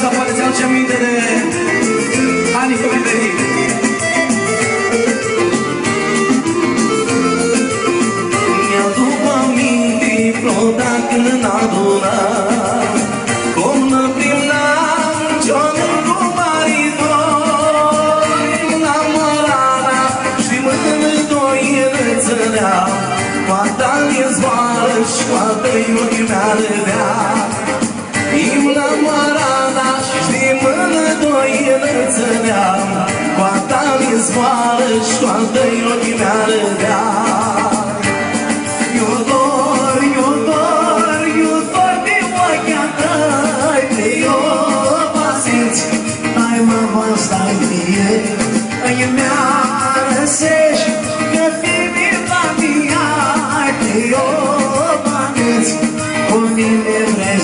asta poate ți aduce aminte de anii cum ai venit. Mi-aduc aminte flota când n-adună, cum nă prin lancionul cu maritori, la mărana și mână-doi înțelea, poata-mi zboară și poata-i ochii mea râdea. Im la mărana și mână-doi înțelea, poata-mi zboară și poata-i ochii mea râdea. Eu dor de ochii tăi, de eu pasimți, ai mă stai mie, îi mi-arăsești că vine la mine, de eu pasimți, cu mine vrei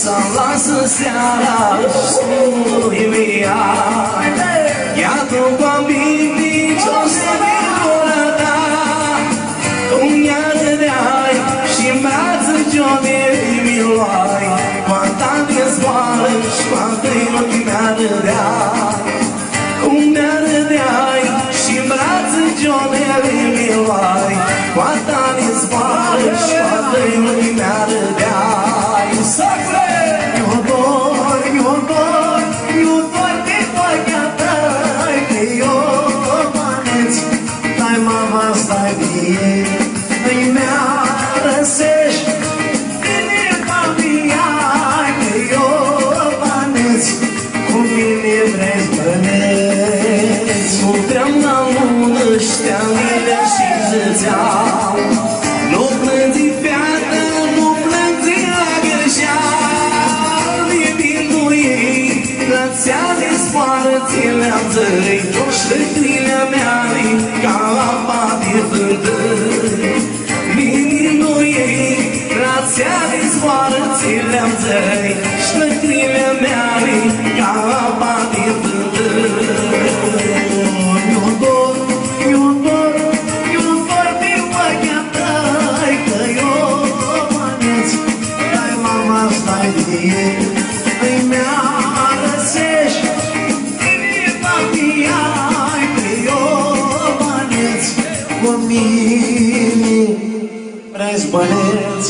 să lasă seara și spui mea, ia-tu cu aminte ce-o să ne gura ta, cum mi-a râdeai și-n brață ce-o mi luai, poata-mi zboară și poata-i ochii mea râdeai, cum mi-a râdeai și-n brață ce-o mi luai, poata-mi zboară și poata-i ochii mea râdeai. Eu dor de ochii tăi, că eu maneți, dai mama stai vie, îi mi-arăsești, vine familia, că eu maneți, cu mine vrei băneți. Suntem la lună, șteanile și zăzeau, nu plângi fiată, nu plângi agășeau, iubindu ei, rățeale zboară ți-le-am zări, ștăcrile mea-i ca apa de fântâni. Iubindu ei, rățeale zboară ți-le-am zări, ștăcrile mea-i ca apa de fântâni. Eu dor de ochii tăi, că eu maneți, dai mama stai vie, îi mi-arăsești, inima mea, că eu maneți, cu mine vrei-ți băneți.